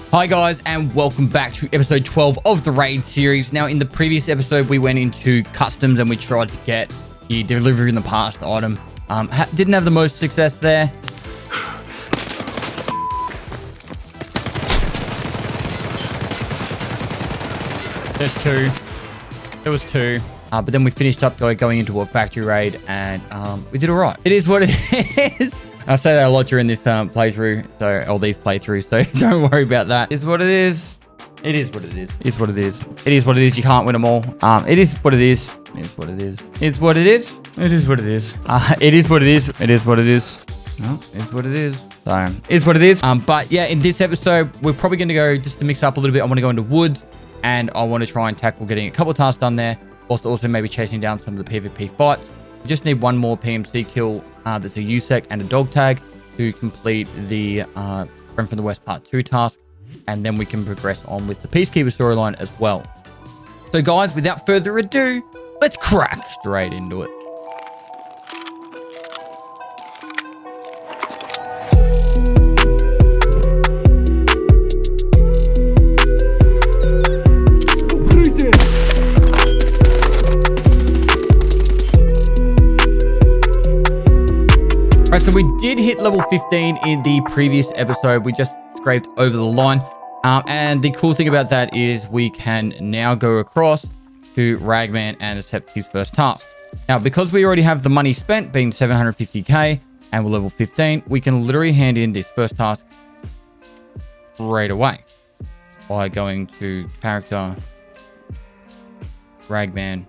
Hi guys, and welcome back to episode 12 of the Raid series. Now, in the previous episode, we went into customs and we tried to get the delivery in the past item. Didn't have the most success there. There's two. There was two. But then we finished up going into a factory raid, and we did all right. It is what it is. I say that a lot during this playthrough, or these playthroughs, so don't worry about that. It is what it is. It is what it is. It is what it is. It is what it is. You can't win them all. It is what it is. It is what it is. It's what it is. It is what it is. It is what it is. It is what it is. No, it's what it is. So, it is what it is. But yeah, in this episode, we're probably going to go, just to mix up a little bit, I want to go into woods, and I want to try and tackle getting a couple of tasks done there, whilst also maybe chasing down some of the PvP fights. We just need one more PMC kill that's a USEC and a dog tag to complete the Friend from the West Part 2 task, and then we can progress on with the Peacekeeper storyline as well. So guys, without further ado, let's crack straight into it. So we did hit level 15 in the previous episode. We just scraped over the line. And the cool thing about that is we can now go across to Ragman and accept his first task. Now, because we already have the money spent, being 750k, and we're level 15, we can literally hand in this first task right away by going to character, Ragman.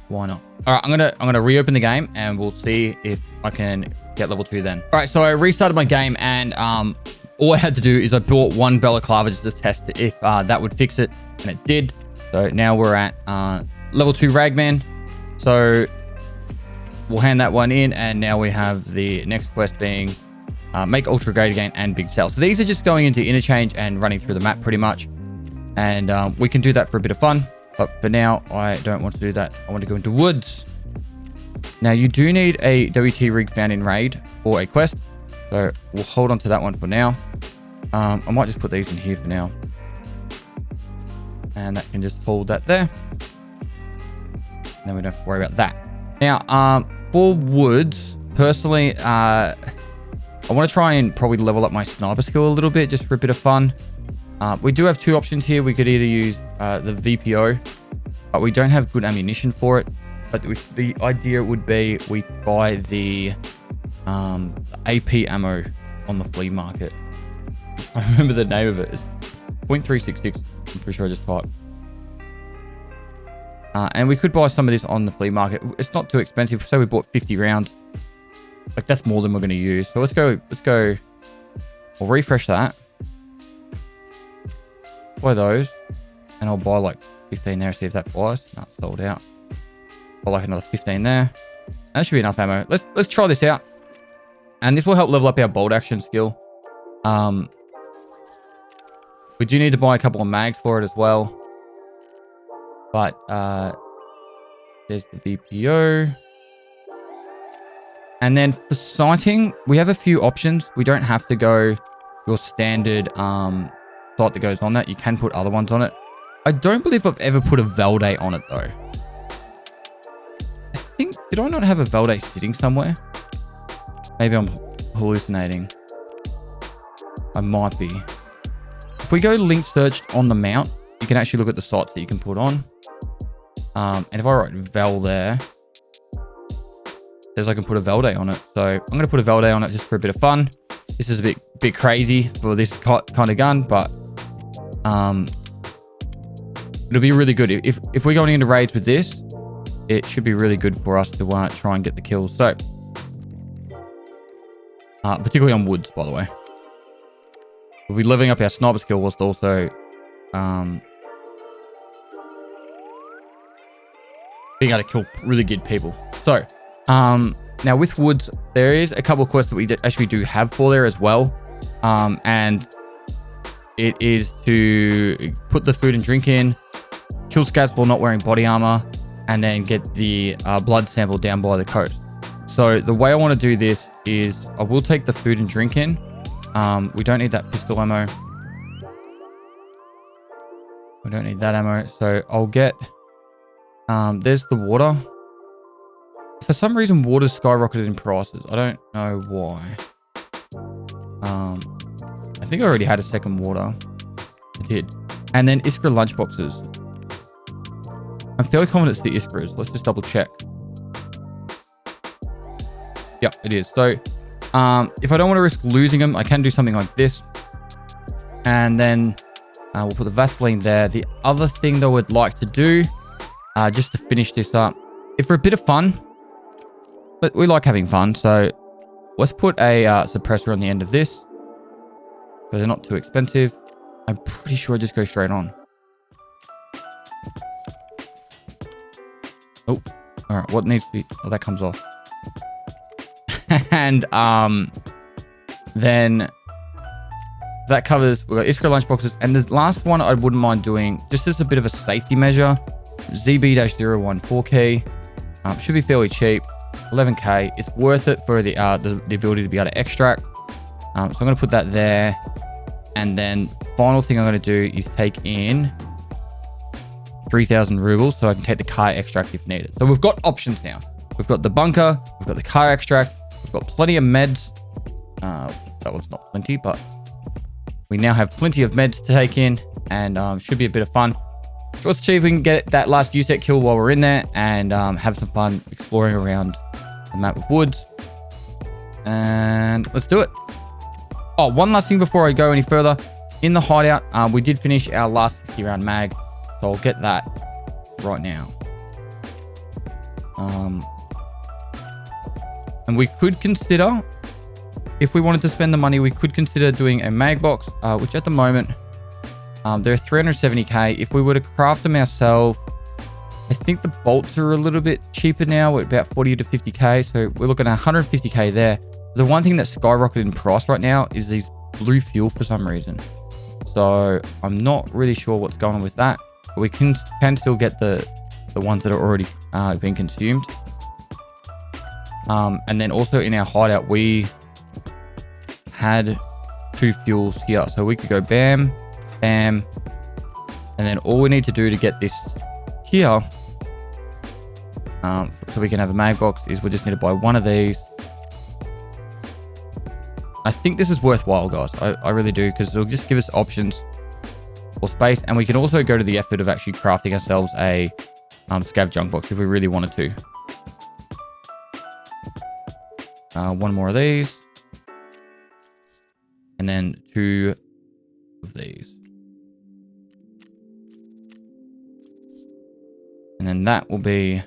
Why not? All right, I'm gonna reopen the game and we'll see if I can get level 2 then. All right, so I restarted my game, and all I had to do is I bought one balaclava just to test if that would fix it, and it did. So now we're at level 2 Ragman. So we'll hand that one in, and now we have the next quest being make ultra great again and big cell. So these are just going into interchange and running through the map pretty much, and we can do that for a bit of fun. But for now, I don't want to do that. I want to go into woods. Now, you do need a WT rig found in raid for a quest. So we'll hold on to that one for now. I might just put these in here for now. And that can just hold that there. And then we don't have to worry about that. Now, for woods, personally, I want to try and probably level up my sniper skill a little bit just for a bit of fun. We do have two options here. We could either use the VPO, but we don't have good ammunition for it. But the idea would be we buy the AP ammo on the flea market. I remember the name of it. It's .366. I'm pretty sure I just typed. And we could buy some of this on the flea market. It's not too expensive. So we bought 50 rounds. Like, that's more than we're going to use. So let's go. We'll refresh that. Buy those, and I'll buy like 15 there, see if that buys. No, it's sold out. Buy like another 15 there. That should be enough ammo. Let's try this out, and this will help level up our bolt action skill. We do need to buy a couple of mags for it as well, but there's the VPO, and then for sighting, we have a few options. We don't have to go your standard sight that goes on that. You can put other ones on it. I don't believe I've ever put a Valday on it though. I think, did I not have a Valday sitting somewhere? Maybe I'm hallucinating. I might be. If we go link searched on the mount, you can actually look at the sights that you can put on. And if I write Val there, it says I can put a Valday on it. So I'm going to put a Valday on it just for a bit of fun. This is a bit crazy for this kind of gun, but it'll be really good. If we're going into raids with this, it should be really good for us to try and get the kills. So, particularly on woods, by the way. We'll be leveling up our sniper skill whilst also being able to kill really good people. So, now with woods, there is a couple of quests that we actually do have for there as well. And it is to put the food and drink in, kill scats while not wearing body armor, and then get the blood sample down by the coast. So the way I want to do this is I will take the food and drink in. We don't need that pistol ammo. We don't need that ammo. So I'll get, there's the water. For some reason, water's skyrocketed in prices. I don't know why. I think I already had a second water. I did. And then Iskra lunchboxes. I'm fairly confident it's the Iskras. Let's just double check. Yep, it is. So if I don't want to risk losing them, I can do something like this. And then we'll put the Vaseline there. The other thing that I would like to do, just to finish this up, if for a bit of fun, but we like having fun, so let's put a suppressor on the end of this. Because they're not too expensive. I'm pretty sure I just go straight on. Oh, all right. What needs to be? Oh, that comes off. And then that covers. We've got Iskra lunchboxes, and the last one I wouldn't mind doing, just as a bit of a safety measure. ZB-014 key. Should be fairly cheap. 11k. It's worth it for the ability to be able to extract. So I'm going to put that there. And then final thing I'm going to do is take in 3,000 rubles so I can take the car extract if needed. So we've got options now. We've got the bunker. We've got the car extract. We've got plenty of meds. That was not plenty, but we now have plenty of meds to take in, and should be a bit of fun. Let's see if we can get that last USEC kill while we're in there and have some fun exploring around the map of woods. And let's do it. Oh, one last thing before I go any further. In the hideout, we did finish our last 60 round mag, so I'll get that right now. And we could consider, if we wanted to spend the money, we could consider doing a mag box, which at the moment, they're 370k. If we were to craft them ourselves, I think the bolts are a little bit cheaper now, at about 40 to 50k. So we're looking at 150k there. The one thing that's skyrocketed in price right now is these blue fuel for some reason. So I'm not really sure what's going on with that. But we can still get the ones that are already being consumed. And then also in our hideout, we had 2 fuels here. So we could go bam, bam. And then all we need to do to get this here, so we can have a mag box, is we just need to buy one of these. I think this is worthwhile, guys. I really do, because it'll just give us options for space. And we can also go to the effort of actually crafting ourselves a scav junk box if we really wanted to. One more of these. And then 2 of these. And then that will be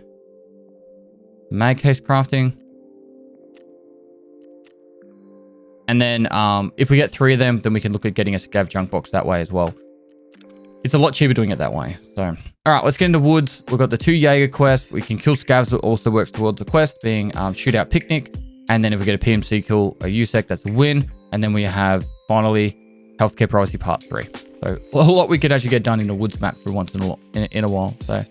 mag case crafting. And then if we get 3 of them, then we can look at getting a scav junk box that way as well. It's a lot cheaper doing it that way. So, all right, let's get into woods. We've got the 2 Jaeger quests. We can kill scavs that also works towards the quest, being shootout picnic. And then if we get a PMC kill, a USEC, that's a win. And then we have, finally, healthcare privacy part 3. So a lot we could actually get done in a woods map for once in a while. So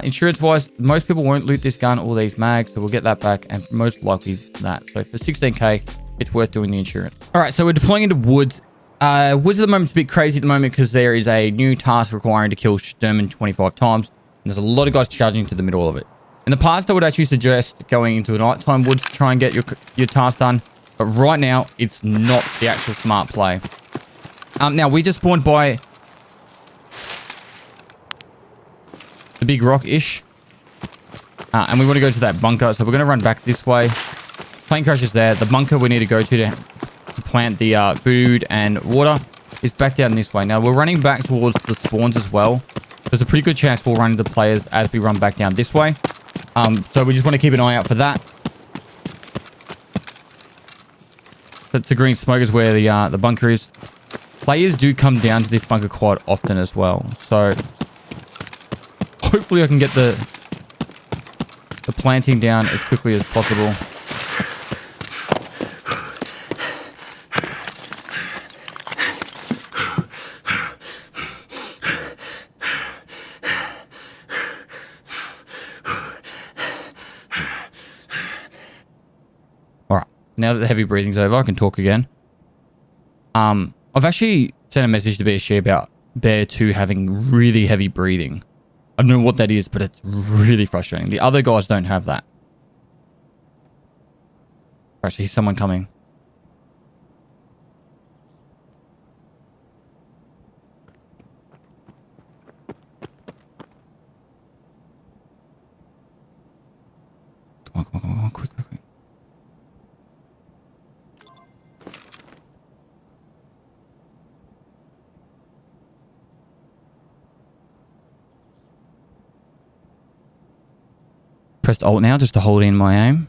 insurance-wise, most people won't loot this gun or these mags, so we'll get that back, and most likely that. So for 16k, it's worth doing the insurance. All right, so we're deploying into woods. Woods at the moment is a bit crazy at the moment because there is a new task requiring to kill Sturman 25 times. And there's a lot of guys charging to the middle of it. In the past, I would actually suggest going into a nighttime woods to try and get your task done. But right now, it's not the actual smart play. Now, we just spawned by the big rock-ish. And we want to go to that bunker. So we're going to run back this way. Plane crash is there. The bunker we need to go to plant the food and water is back down this way. Now, we're running back towards the spawns as well. There's a pretty good chance we'll run into players as we run back down this way. So we just want to keep an eye out for that. That's the green smoke is where the bunker is. Players do come down to this bunker quite often as well. So hopefully I can get the planting down as quickly as possible. Now that the heavy breathing's over, I can talk again. I've actually sent a message to BSG about Bear 2 having really heavy breathing. I don't know what that is, but it's really frustrating. The other guys don't have that. Actually, someone coming. Come on, quick. Pressed Alt now just to hold in my aim.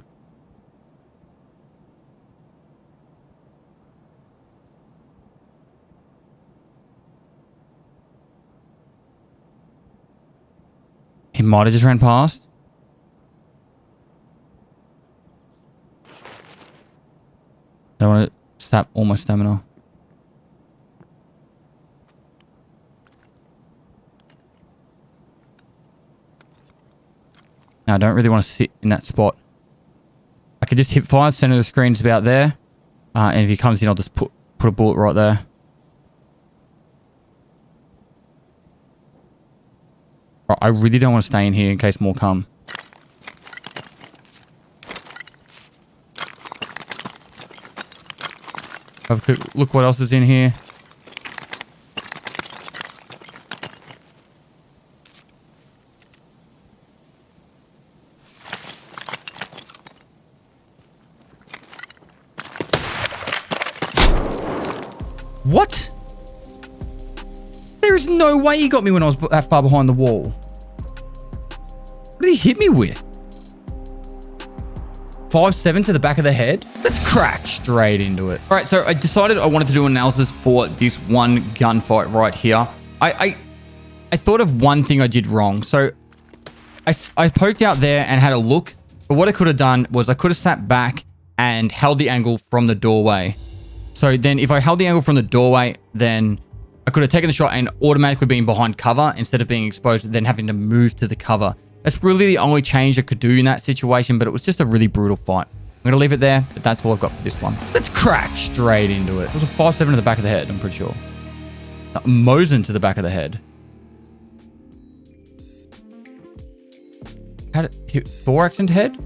He might have just ran past. I don't want to sap all my stamina. No, I don't really want to sit in that spot. I could just hit fire, center of the screen's about there. And if he comes in, I'll just put a bullet right there. Right, I really don't want to stay in here in case more come. Have a quick look what else is in here. What? There is no way he got me when I was that far behind the wall. What did he hit me with? 5.7 to the back of the head? Let's crack straight into it. All right, so I decided I wanted to do an analysis for this one gunfight right here. I thought of one thing I did wrong. So I poked out there and had a look. But what I could have done was I could have sat back and held the angle from the doorway. So then if I held the angle from the doorway, then I could have taken the shot and automatically been behind cover instead of being exposed and then having to move to the cover. That's really the only change I could do in that situation, but it was just a really brutal fight. I'm going to leave it there, but that's all I've got for this one. Let's crack straight into it. It was a 5.7 to the back of the head, I'm pretty sure. A Mosin to the back of the head. Had it hit thorax into head?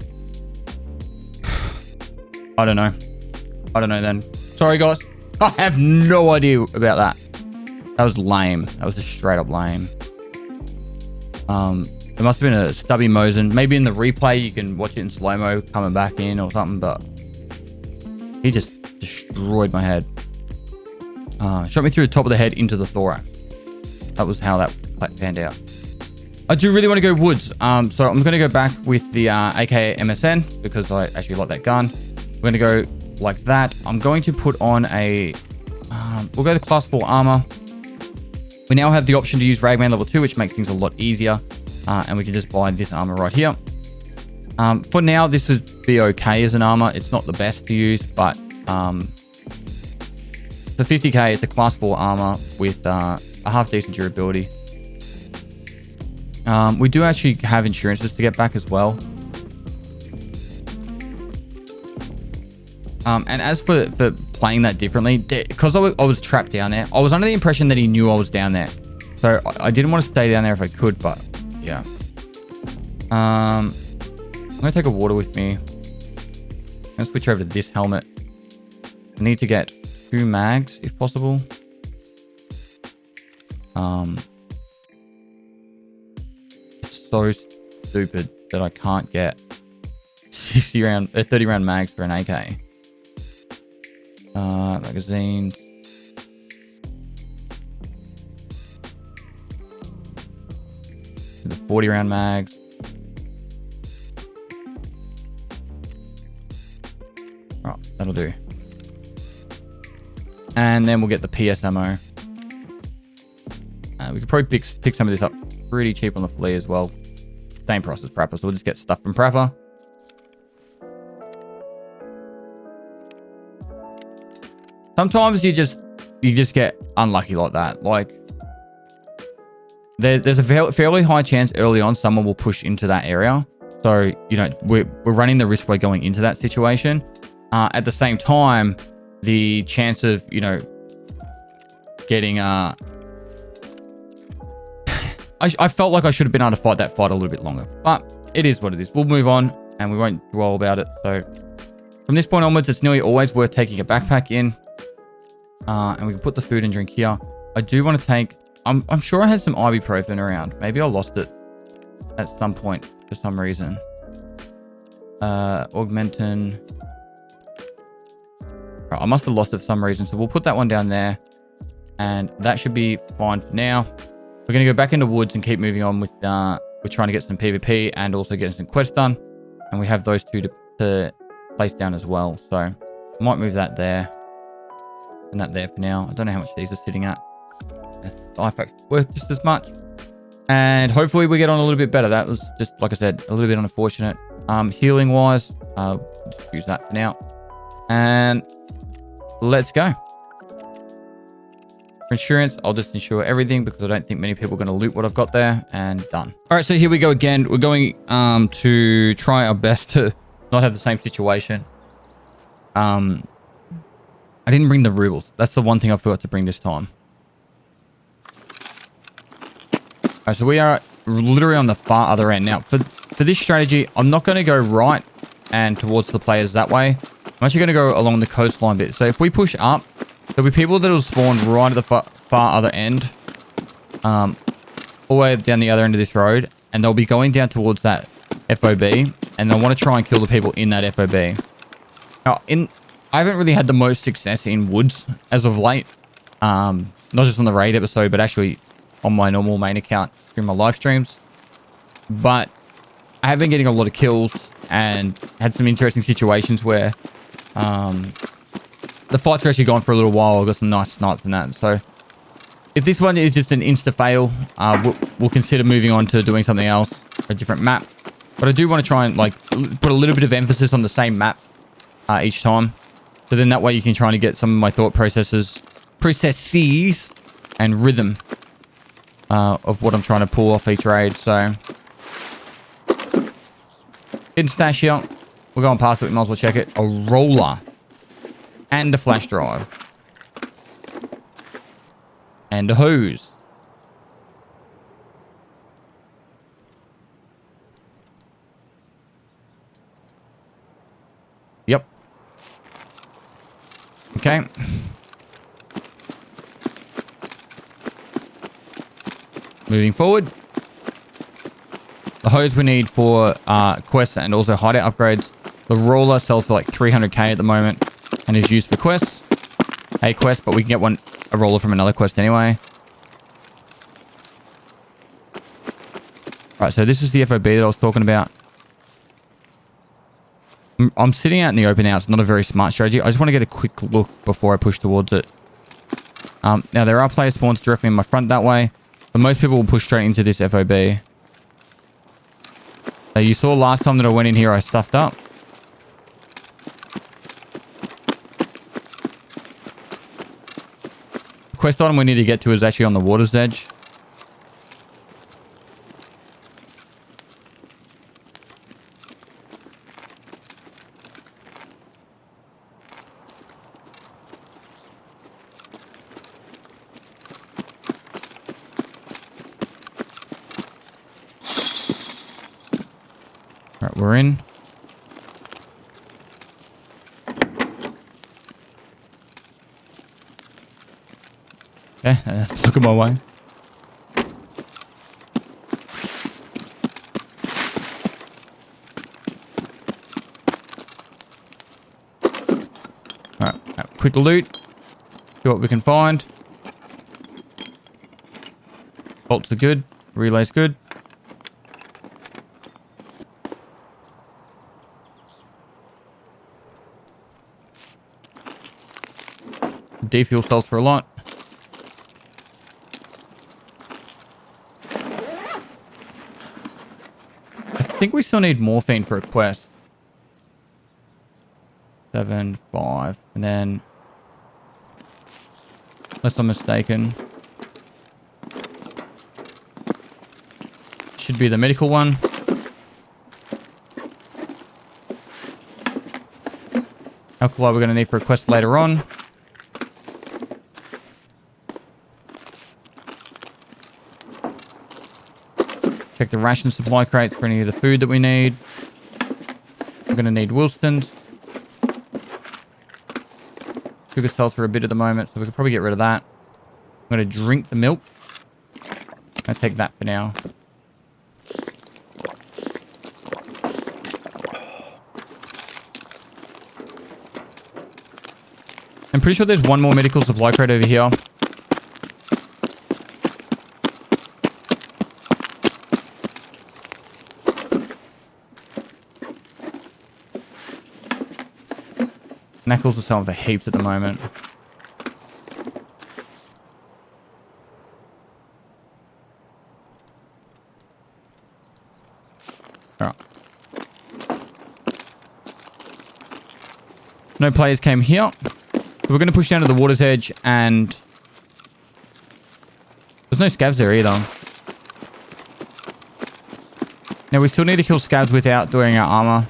I don't know. I don't know then. Sorry, guys. I have no idea about that. That was lame. That was just straight up lame. It must have been a stubby Mosin. Maybe in the replay, you can watch it in slow-mo coming back in or something, but he just destroyed my head. Shot me through the top of the head into the thorax. That was how that panned out. I do really want to go woods. So I'm going to go back with the AK MSN because I actually like that gun. We're going to go like that. I'm going to put on a... we'll go to class 4 armor. We now have the option to use Ragman level 2, which makes things a lot easier. And we can just buy this armor right here. For now, this would be okay as an armor. It's not the best to use, but for 50k, it's a class 4 armor with a half decent durability. We do actually have insurances to get back as well. And as for playing that differently, because I was trapped down there, I was under the impression that he knew I was down there. So I didn't want to stay down there if I could, but yeah. I'm going to take a water with me. I'm going to switch over to this helmet. I need to get 2 mags if possible. It's so stupid that I can't get 30 round mags for an AK. Magazines. The 40 round mags. Oh, that'll do. And then we'll get the PS ammo. We could probably pick some of this up pretty cheap on the flea as well. Same price as Prapper, so we'll just get stuff from Prapper. Sometimes you just get unlucky like that. Like there's a fairly high chance early on someone will push into that area. So, you know, we're running the risk by going into that situation. At the same time, the chance of, you know, getting... I felt like I should have been able to fight that fight a little bit longer. But it is what it is. We'll move on, and we won't dwell about it. So from this point onwards, it's nearly always worth taking a backpack in. And we can put the food and drink here. I do want to take... I'm sure I had some ibuprofen around. Maybe I lost it at some point for some reason. Augmentin. Right, I must have lost it for some reason. So we'll put that one down there. And that should be fine for now. We're going to go back into woods and keep moving on with... we're trying to get some PvP and also getting some quests done. And we have those two to place down as well. So I might move that there. And that there for now. I don't know how much these are sitting at. Life packs worth just as much. And hopefully we get on a little bit better. That was just, like I said, a little bit unfortunate. Healing wise, just use that for now. And let's go. For insurance, I'll just insure everything because I don't think many people are going to loot what I've got there. And done. All right, so here we go again. We're going to try our best to not have the same situation. I didn't bring the rubles. That's the one thing I forgot to bring this time. All right, so we are literally on the far other end. Now, for this strategy, I'm not going to go right and towards the players that way. I'm actually going to go along the coastline bit. So if we push up, there'll be people that will spawn right at the far other end. All the way down the other end of this road. And they'll be going down towards that FOB. And they'll want to try and kill the people in that FOB. Now, I haven't really had the most success in woods as of late. Not just on the raid episode, but actually on my normal main account through my live streams. But I have been getting a lot of kills and had some interesting situations where the fights are actually gone for a little while. I got some nice snipes and that. So if this one is just an insta fail, we'll consider moving on to doing something else, a different map. But I do want to try and like put a little bit of emphasis on the same map each time. So then that way you can try to get some of my thought processes and rhythm of what I'm trying to pull off each raid. So hidden stash here. We're going past it. We might as well check it. A roller and a flash drive and a hose. Yep. Okay. Moving forward. The hose we need for quests and also hideout upgrades. The roller sells for like 300k at the moment and is used for quests. A quest, but we can get a roller from another quest anyway. Right, so this is the FOB that I was talking about. I'm sitting out in the open now. It's not a very smart strategy. I just want to get a quick look before I push towards it. Now, there are player spawns directly in my front that way. But most people will push straight into this FOB. So you saw last time that I went in here, I stuffed up. The quest item we need to get to is actually on the water's edge. Alright, we're in. Okay, let's look at my way. Alright, quick loot. See what we can find. Bolts are good. Relay's good. Defuel sells for a lot. I think we still need morphine for a quest. 7, 5, and then, unless I'm mistaken, should be the medical one. Alkali we're going to need for a quest later on. Check the ration supply crates for any of the food that we need. We're going to need Wilston's. Sugar sells for a bit at the moment, so we could probably get rid of that. I'm going to drink the milk. I'll take that for now. I'm pretty sure there's one more medical supply crate over here. Knuckles are selling for heaps at the moment. Alright. No players came here. We're going to push down to the water's edge and... There's no scavs there either. Now we still need to kill scavs without doing our armor.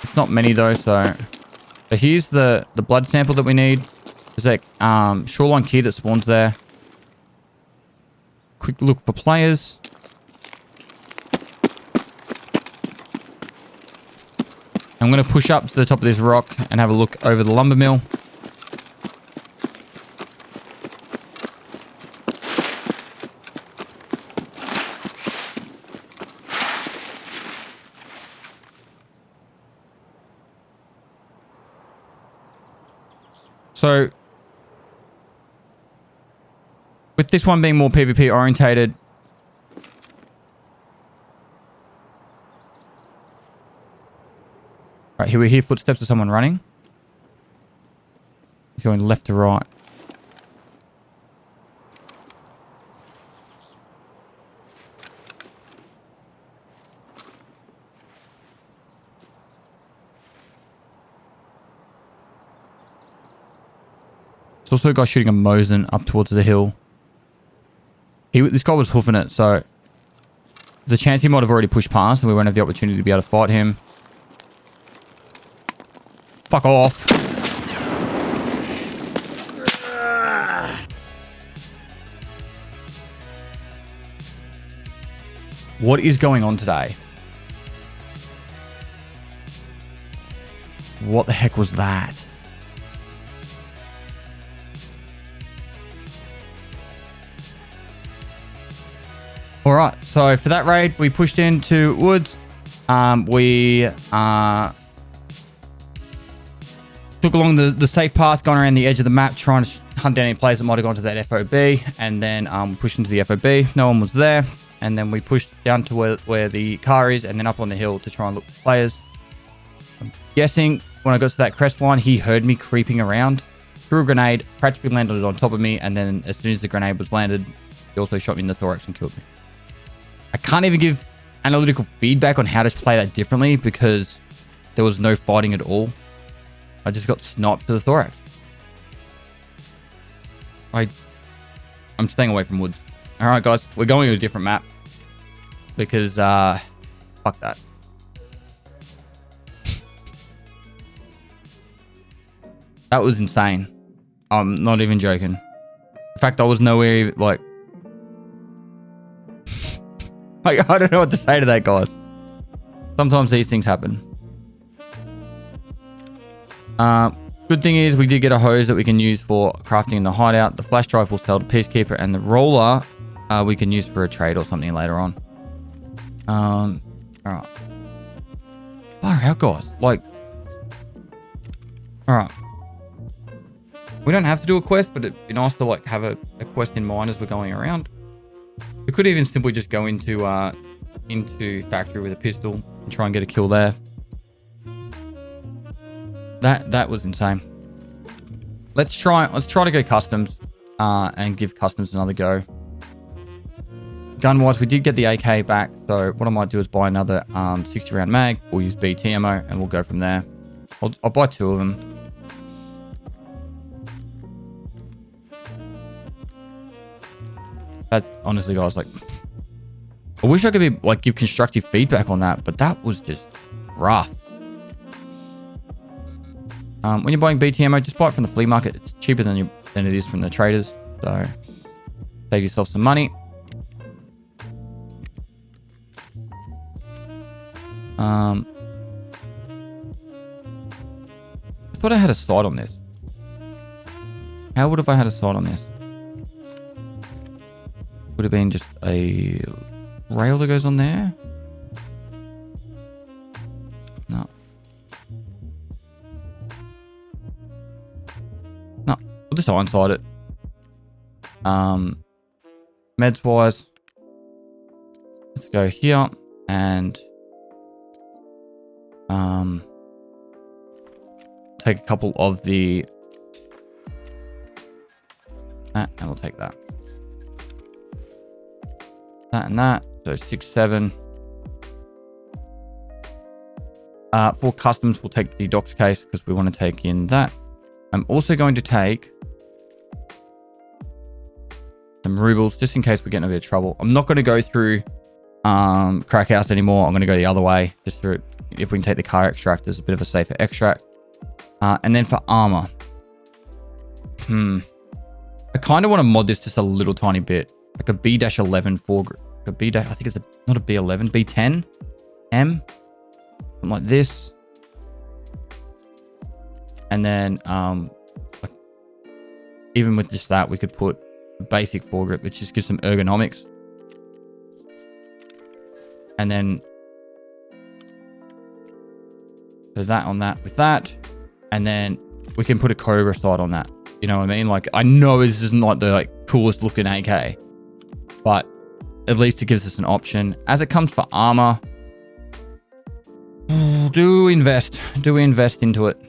It's not many though, so here's the blood sample that we need. There's a shoreline key that spawns there. Quick look for players. I'm going to push up to the top of this rock and have a look over the lumber mill. So, with this one being more PvP orientated, right, here we hear footsteps of someone running. He's going left to right. There's also a guy shooting a Mosin up towards the hill. This guy was hoofing it, so the chance he might have already pushed past and we won't have the opportunity to be able to fight him. Fuck off. What is going on today? What the heck was that? All right, so for that raid, we pushed into woods. We took along the safe path, gone around the edge of the map, trying to hunt down any players that might have gone to that FOB, and then pushed into the FOB. No one was there, and then we pushed down to where the car is, and then up on the hill to try and look for players. I'm guessing when I got to that crest line, he heard me creeping around, threw a grenade, practically landed on top of me, and then as soon as the grenade was landed, he also shot me in the thorax and killed me. I can't even give analytical feedback on how to play that differently because there was no fighting at all. I just got sniped to the thorax. I'm staying away from woods. All right, guys, we're going to a different map because fuck that. That was insane. I'm not even joking. In fact, I was nowhere like I don't know what to say to that, guys. Sometimes these things happen. Good thing is we did get a hose that we can use for crafting in the hideout. The flash drive will sell to Peacekeeper, and the roller we can use for a trade or something later on. All right. Far out, guys. Like, all right. We don't have to do a quest, but it'd be nice to like have a quest in mind as we're going around. We could even simply just go into factory with a pistol and try and get a kill there. That was insane. Let's try to go customs and give customs another go. Gun wise, we did get the AK back, so what I might do is buy another 60 round mag. We'll use BT ammo and we'll go from there. I'll buy 2 of them. That honestly, guys, like, I wish I could be like give constructive feedback on that, but that was just rough. When you're buying BT ammo, just buy it from the flea market. It's cheaper than it is from the traders. So save yourself some money. I thought I had a sight on this. How would have I had a sight on this? Would have been just a rail that goes on there? No. No. We'll just hindsight it. Meds wise. Let's go here and take a couple of the and we'll take that. That and that. So 6, 7. For customs, we'll take the docs case because we want to take in that. I'm also going to take some rubles just in case we get in a bit of trouble. I'm not going to go through crack house anymore. I'm going to go the other way just through if we can take the car extract as a bit of a safer extract. And then for armor. I kind of want to mod this just a little tiny bit. Like a B-11 I think it's not a B11, B10 M. Something like this. And then like, even with just that, we could put a basic foregrip, which just gives some ergonomics. And then so that on that with that. And then we can put a Cobra sight on that. You know what I mean? Like, I know this isn't like the coolest looking AK, but at least it gives us an option. As it comes for armor, do we invest into it?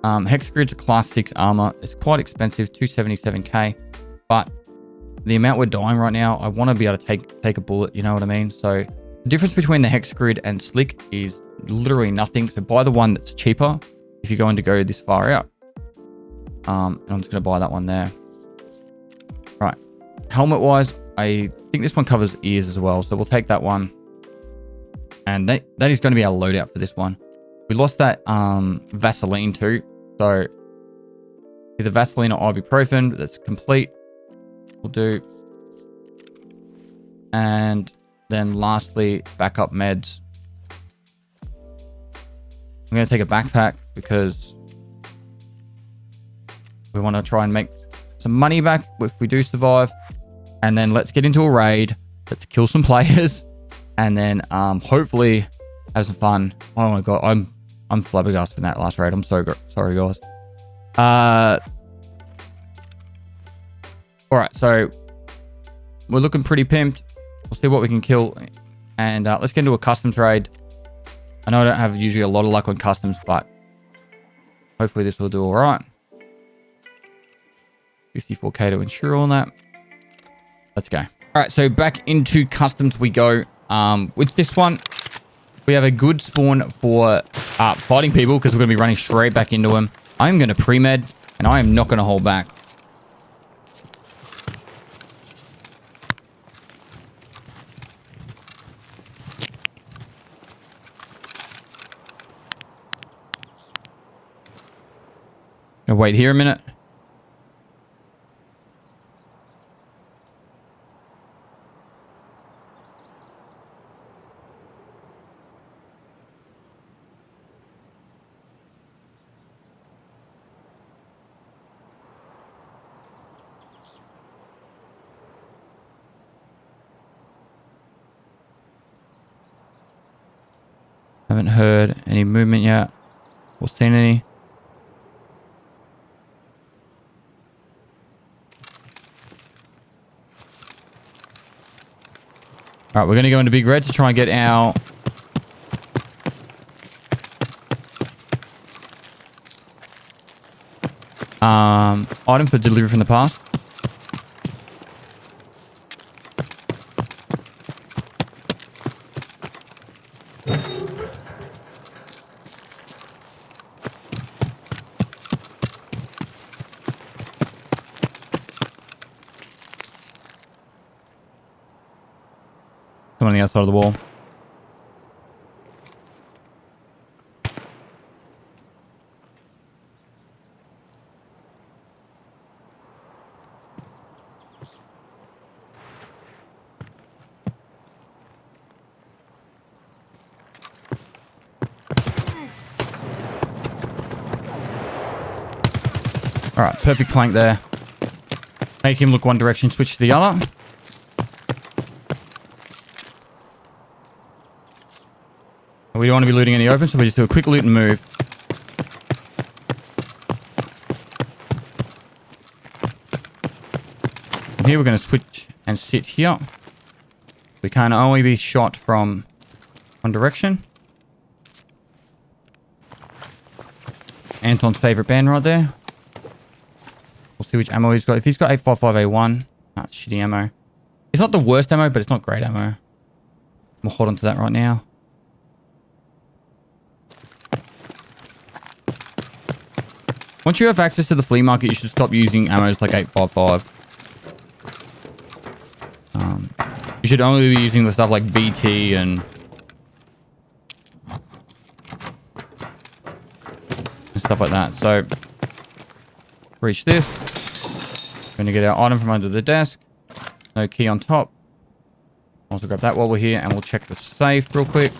Hex grid's a class 6 armor. It's quite expensive, 277k, but the amount we're dying right now, I want to be able to take a bullet, you know what I mean? So the difference between the hex grid and slick is literally nothing. So buy the one that's cheaper if you're going to go this far out. And I'm just going to buy that one there. Right. Helmet wise, I think this one covers ears as well. So we'll take that one. And that is going to be our loadout for this one. We lost that Vaseline too. So either Vaseline or ibuprofen, but that's complete. We'll do. And then lastly, backup meds. I'm going to take a backpack because we want to try and make some money back if we do survive. And then let's get into a raid. Let's kill some players. And then hopefully have some fun. Oh my God, I'm flabbergasted in that last raid. I'm so sorry, guys. All right, so we're looking pretty pimped. We'll see what we can kill. And let's get into a customs raid. I know I don't have usually a lot of luck on customs, but hopefully this will do all right. 54k to insure on that. Let's go. All right, so back into customs we go. With this one, we have a good spawn for fighting people because we're going to be running straight back into them. I'm going to pre-med, and I am not going to hold back. Gonna wait here a minute. Haven't heard any movement yet or seen any. All right, we're going to go into Big Red to try and get our item for delivery from the past. Someone on the the outside of the wall. All right, perfect flank there. Make him look one direction, switch to the other. We don't want to be looting in the open, so we just do a quick loot and move. And here we're going to switch and sit here. We can only be shot from one direction. Anton's favorite band right there. We'll see which ammo he's got. If he's got 855A1, that's shitty ammo. It's not the worst ammo, but it's not great ammo. We'll hold on to that right now. Once you have access to the flea market, you should stop using ammos like 855. You should only be using the stuff like BT and stuff like that. So, reach this. We're going to get our item from under the desk. No key on top. Also grab that while we're here, and we'll check the safe real quick.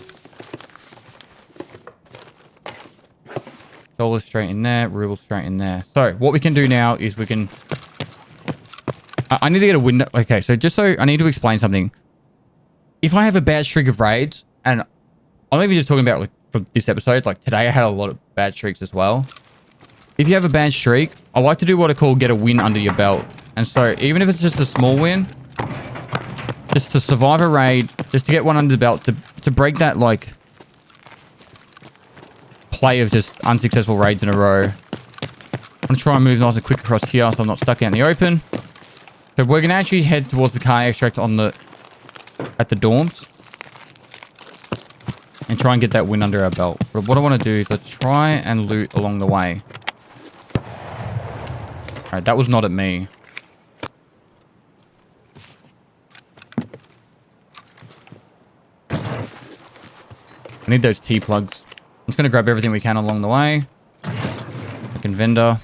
Dollar straight in there, ruble straight in there. So what we can do now is we can... I need to get a window. Okay, so just so I need to explain something. If I have a bad streak of raids, and I'm even just talking about like for this episode, like today I had a lot of bad streaks as well. If you have a bad streak, I like to do what I call get a win under your belt. And so even if it's just a small win, just to survive a raid, just to get one under the belt, to break that like play of just unsuccessful raids in a row. I'm going to try and move nice and quick across here so I'm not stuck out in the open. So we're going to actually head towards the car extract at the dorms. And try and get that win under our belt. But what I want to do is let's try and loot along the way. Alright, that was not at me. I need those T-plugs. I'm just going to grab everything we can along the way. Fucking vendor.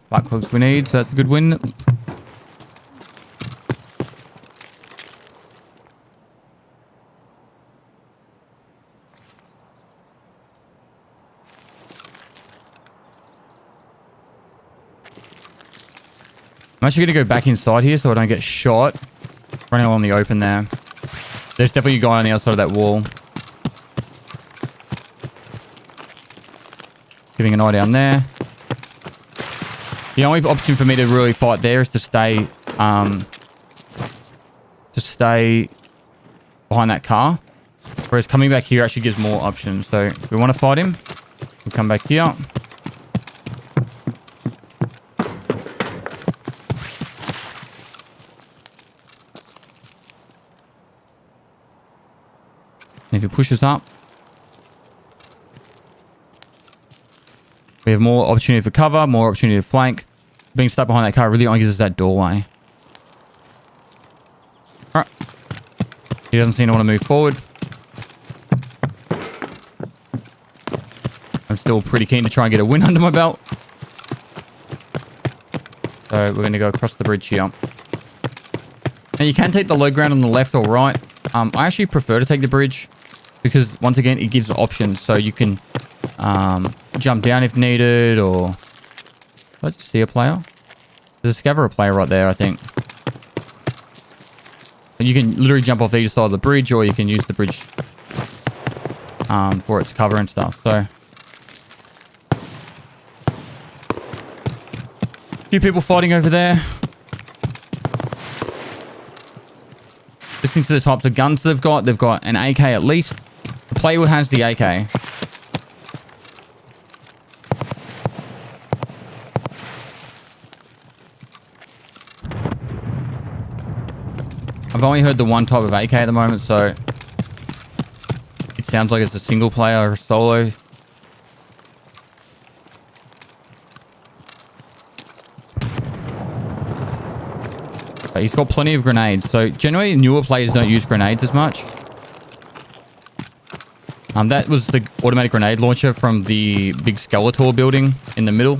Black cloaks we need, so that's a good win. I'm actually going to go back inside here so I don't get shot. Running along the open there. There's definitely a guy on the outside of that wall. Giving an eye down there. The only option for me to really fight there is to stay behind that car. Whereas coming back here actually gives more options. So if we want to fight him, we'll come back here. And if he pushes up, we have more opportunity for cover, more opportunity to flank. Being stuck behind that car really only gives us that doorway. Alright. He doesn't seem to want to move forward. I'm still pretty keen to try and get a win under my belt. So we're going to go across the bridge here. Now you can take the low ground on the left or right. I actually prefer to take the bridge because once again it gives options, so you can jump down if needed, or... Did I just see a player? There's a scavenger player right there, I think. And you can literally jump off either side of the bridge, or you can use the bridge for its cover and stuff. So, a few people fighting over there. Listening to the types of guns they've got an AK at least. The player who has the AK. I've only heard the one type of AK at the moment, so sounds like it's a single player or solo. But he's got plenty of grenades. So generally newer players don't use grenades as much. That was the automatic grenade launcher from the big Skeletor building in the middle.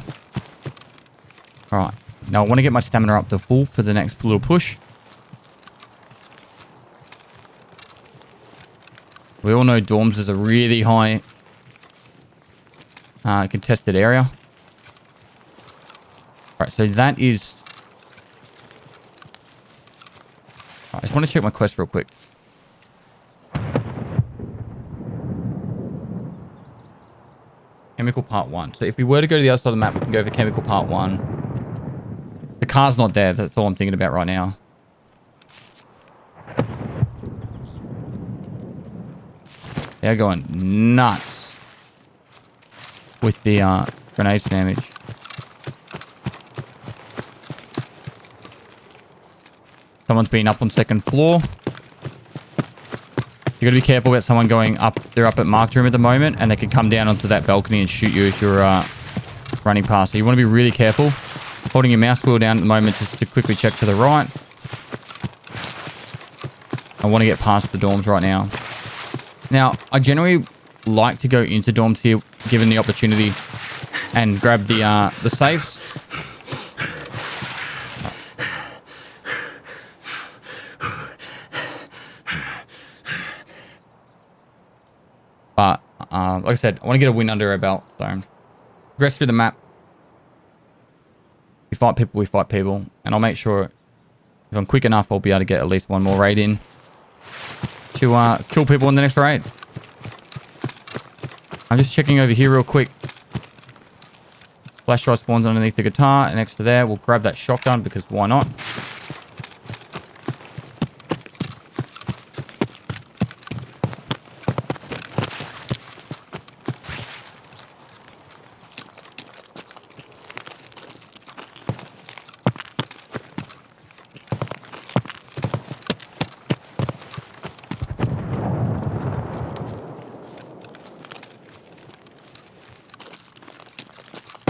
All right. Now I want to get my stamina up to full for the next little push. We all know dorms is a really high contested area. All right, so that is... I just want to check my quest real quick. Chemical part 1. So if we were to go to the other side of the map, we can go for chemical part 1. The car's not there. That's all I'm thinking about right now. They're going nuts with the grenades damage. Someone's been up on second floor. You got to be careful about someone going up. They're up at marked room at the moment, and they can come down onto that balcony and shoot you as you're running past. So you want to be really careful. Holding your mouse wheel down at the moment just to quickly check to the right. I want to get past the dorms right now. Now, I generally like to go into dorms here, given the opportunity, and grab the safes. But, like I said, I want to get a win under our belt. So, progress through the map. We fight people, we fight people. And I'll make sure, if I'm quick enough, I'll be able to get at least one more raid in to kill people in the next raid. I'm just checking over here real quick. Flash drive spawns underneath the guitar, and next to there, we'll grab that shotgun because why not?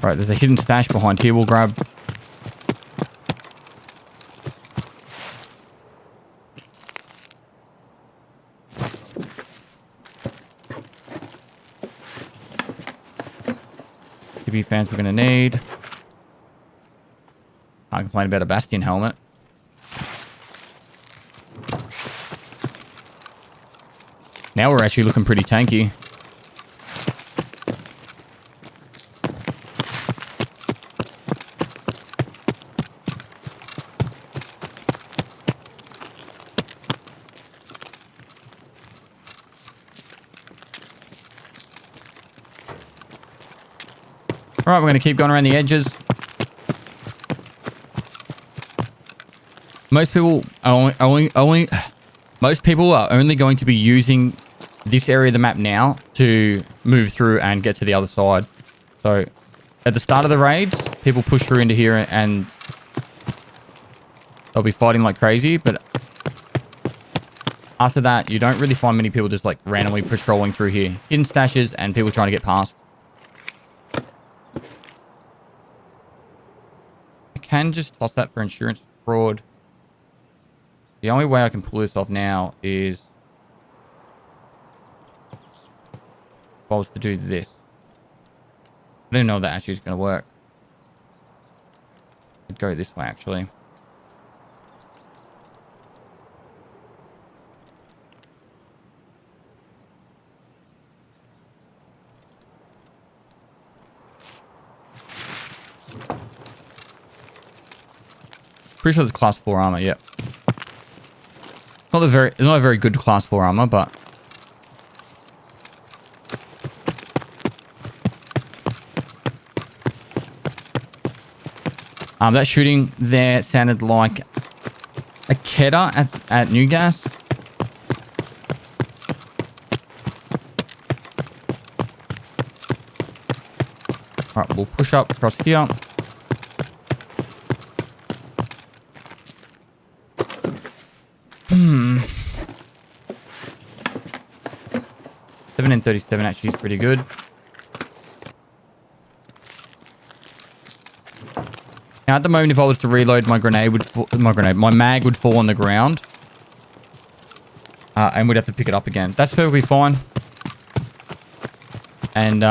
Right, there's a hidden stash behind here we'll grab. TV fans we're going to need. Can't complain about a Bastion helmet. Now we're actually looking pretty tanky. All right, we're going to keep going around the edges. Most people are only going to be using this area of the map now to move through and get to the other side. So at the start of the raids, people push through into here and they'll be fighting like crazy. But after that, you don't really find many people just like randomly patrolling through here. Hidden stashes and people trying to get past. Can just toss that for insurance fraud. The only way I can pull this off now is if I was to do this. I don't know if that actually is going to work. I'd go this way actually. Pretty sure it's class 4 armor, yep. Not a very good class 4 armor, but that shooting there sounded like a Kedda at New Gas. Alright, we'll push up across here. 10:37 actually is pretty good. Now at the moment, if I was to reload, my mag would fall on the ground. And we'd have to pick it up again. That's perfectly fine. And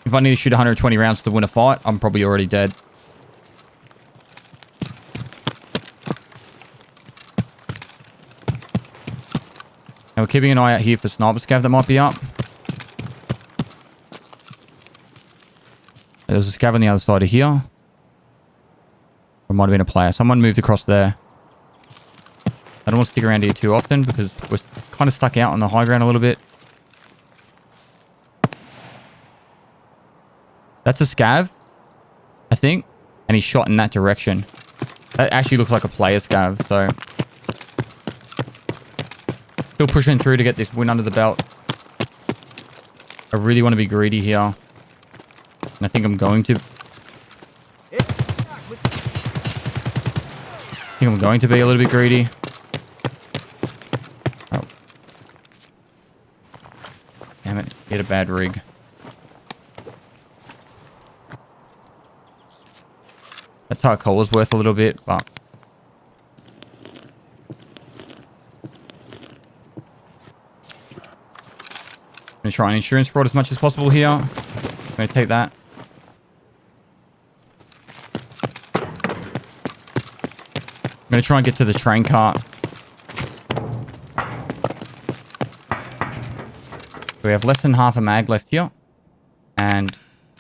if I need to shoot 120 rounds to win a fight, I'm probably already dead. Now we're keeping an eye out here for sniper scav that might be up. There's a scav on the other side of here. Or it might have been a player. Someone moved across there. I don't want to stick around here too often because we're kind of stuck out on the high ground a little bit. That's a scav, I think. And he shot in that direction. That actually looks like a player scav, so... Still pushing through to get this win under the belt. I really want to be greedy here. And I think I'm going to. I think I'm going to be a little bit greedy. Oh. Damn it. Hit a bad rig. That Tarkov is worth a little bit, but... I'm going to try an insurance fraud as much as possible here. I'm going to take that. I'm going to try and get to the train cart. We have less than half a mag left here. And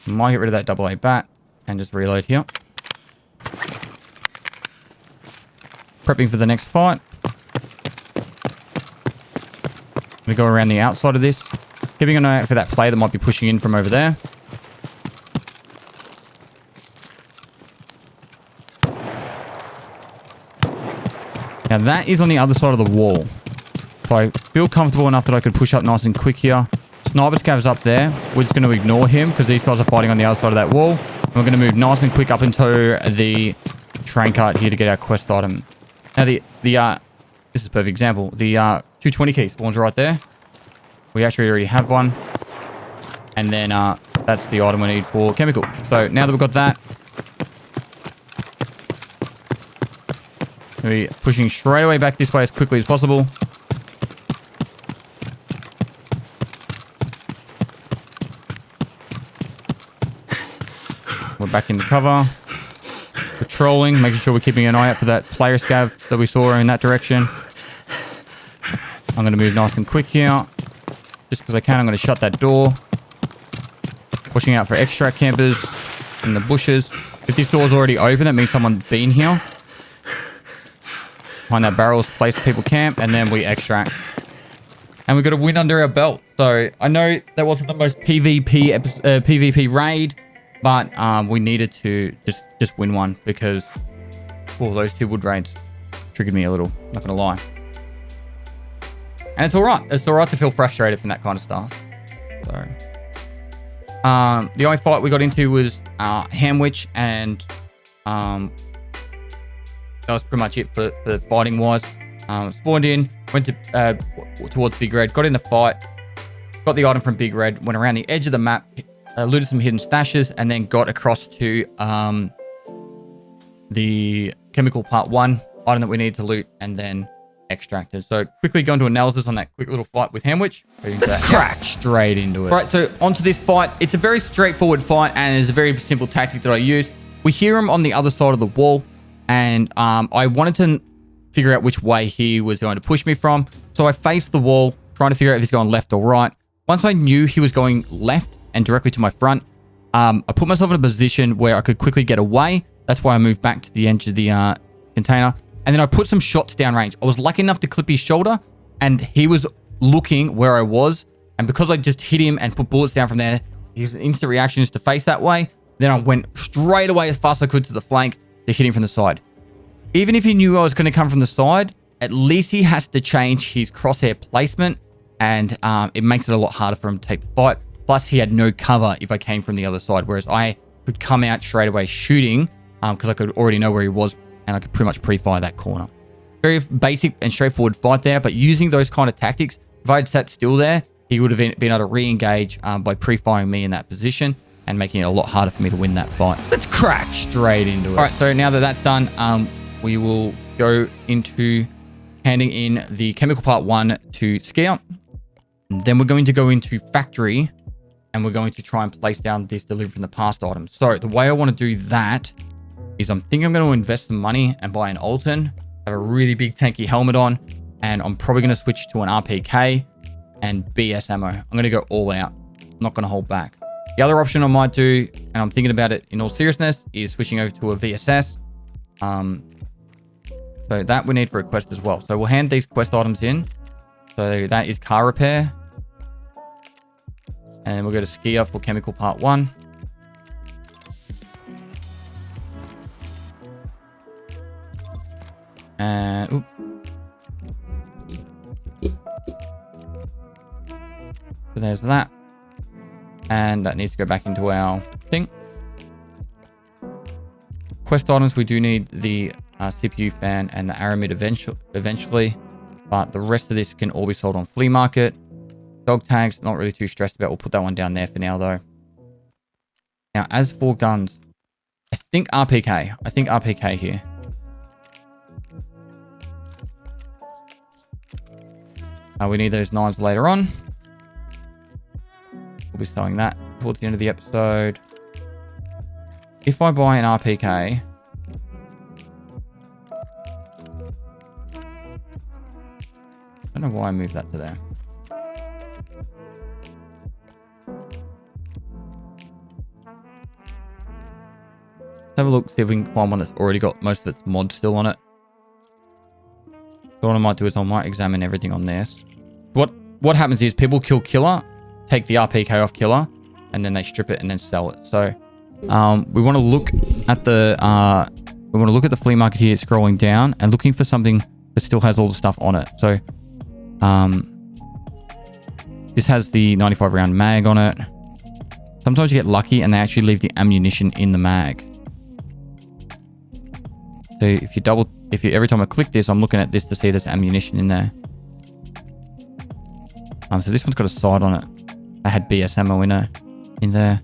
I might get rid of that AA bat and just reload here. Prepping for the next fight. I'm going to go around the outside of this. Keeping an eye out for that player that might be pushing in from over there. Now that is on the other side of the wall. So I feel comfortable enough that I could push up nice and quick here. Sniper scav's up there. We're just going to ignore him because these guys are fighting on the other side of that wall. And we're going to move nice and quick up into the train cart here to get our quest item. Now this is a perfect example. The 220 key spawns right there. We actually already have one. And then that's the item we need for chemical. So now that we've got that, we're pushing straight away back this way as quickly as possible. We're back into cover. Patrolling, making sure we're keeping an eye out for that player scav that we saw in that direction. I'm going to move nice and quick here. Just because I can, I'm going to shut that door. Pushing out for extract campers in the bushes. If this door's already open, that means someone's been here. Behind that barrel's place people camp, and then we extract. And we got a win under our belt. So I know that wasn't the most PvP raid, but we needed to just win one because those two wood raids triggered me a little. Not gonna lie. And it's all right. It's all right to feel frustrated from that kind of stuff. So, the only fight we got into was Hamwich, and that was pretty much it for fighting wise. Spawned in, went to towards Big Red, got in the fight, got the item from Big Red, went around the edge of the map, looted some hidden stashes, and then got across to the chemical part 1 item that we needed to loot, and then extracted. So quickly go into analysis on that quick little fight with Hamwich. Let's crack straight into it. Right, so onto this fight. It's a very straightforward fight, and it's a very simple tactic that I use. We hear him on the other side of the wall, and I wanted to figure out which way he was going to push me from. So I faced the wall, trying to figure out if he's going left or right. Once I knew he was going left and directly to my front, I put myself in a position where I could quickly get away. That's why I moved back to the edge of the container. And then I put some shots downrange. I was lucky enough to clip his shoulder, and he was looking where I was. And because I just hit him and put bullets down from there, his instant reaction is to face that way. Then I went straight away as fast as I could to the flank to hit him from the side. Even if he knew I was going to come from the side, at least he has to change his crosshair placement, and it makes it a lot harder for him to take the fight. Plus, he had no cover if I came from the other side, whereas I could come out straight away shooting because I could already know where he was, and I could pretty much pre-fire that corner. Very basic and straightforward fight there, but using those kind of tactics If I had sat still there, he would have been able to re-engage by pre-firing me in that position and making it a lot harder for me to win that fight. Let's crack straight into it. All right, so now that that's done, we will go into handing in the chemical part 1 to Scout. Then we're going to go into factory and we're going to try and place down this delivery from the past item. So the way I want to do that is I'm thinking I'm going to invest some money and buy an Alton, have a really big tanky helmet on, and I'm probably going to switch to an RPK and BS ammo. I'm going to go all out. I'm not going to hold back. The other option I might do, and I'm thinking about it in all seriousness, is switching over to a VSS. So that we need for a quest as well. So we'll hand these quest items in. So that is car repair. And we'll go to skier for chemical part 1. And oops. So there's that. And that needs to go back into our thing. Quest items, we do need the CPU fan and the aramid eventually. But the rest of this can all be sold on flea market. Dog tags, not really too stressed about. We'll put that one down there for now though. Now, as for guns, I think RPK. I think RPK here. We need those 9s later on. We'll be selling that towards the end of the episode. If I buy an RPK, I don't know why I moved that to there. Let's have a look, see if we can find one that's already got most of its mods still on it. So what I might do is I might examine everything on this. What happens is people kill Killer, take the RPK off Killer, and then they strip it and then sell it. So we want to look at the flea market here, scrolling down and looking for something that still has all the stuff on it. So this has the 95 round mag on it. Sometimes you get lucky and they actually leave the ammunition in the mag. So if you every time I click this, I'm looking at this to see there's ammunition in there. So this one's got a sight on it. I had BS ammo in there.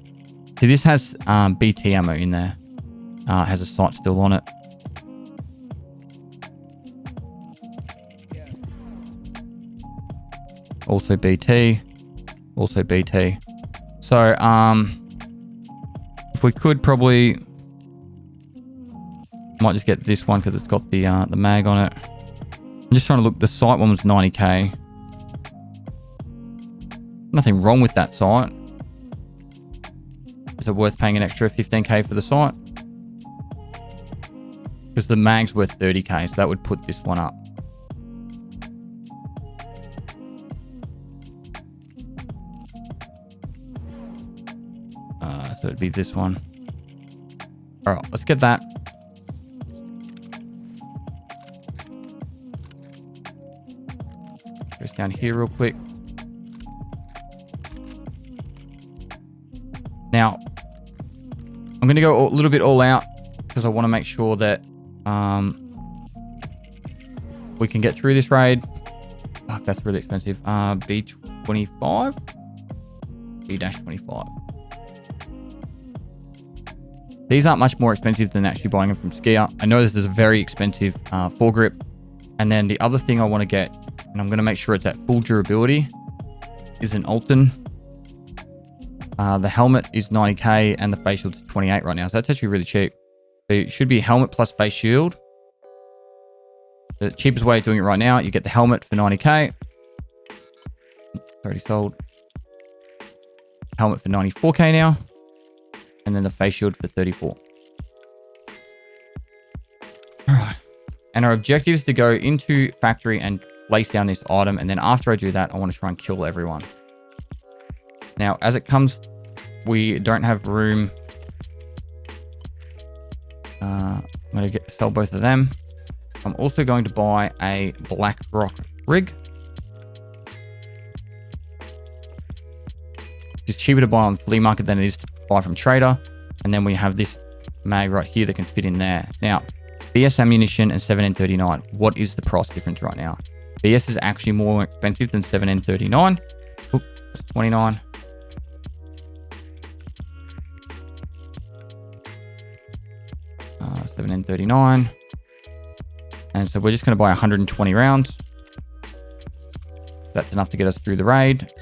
See, this has BT ammo in there. It has a sight still on it. Also BT. Also BT. So, if we could probably... Might just get this one because it's got the mag on it. I'm just trying to look. The sight one was 90k. Nothing wrong with that sight. Is it worth paying an extra 15k for the sight? Because the mag's worth 30k, so that would put this one up. So it'd be this one. All right, let's get that. Goes down here real quick. Now, I'm going to go a little bit all out because I want to make sure that we can get through this raid. Fuck, that's really expensive. B25? B-25. These aren't much more expensive than actually buying them from Skier. I know this is a very expensive foregrip. And then the other thing I want to get, and I'm going to make sure it's at full durability, is an Alton. The helmet is 90k and the face shield's 28 right now. So that's actually really cheap. So it should be helmet plus face shield. The cheapest way of doing it right now, you get the helmet for 90k. Already sold. Helmet for 94k now. And then the face shield for 34. All right. And our objective is to go into factory and place down this item. And then after I do that, I want to try and kill everyone. Now, as it comes, we don't have room. I'm going to sell both of them. I'm also going to buy a black rock rig. It's cheaper to buy on flea market than it is to buy from trader. And then we have this mag right here that can fit in there. Now, BS ammunition and 7N39. What is the price difference right now? BS is actually more expensive than 7N39. Oop, that's 29. Uh, 7N39. And so we're just going to buy 120 rounds. That's enough to get us through the raid.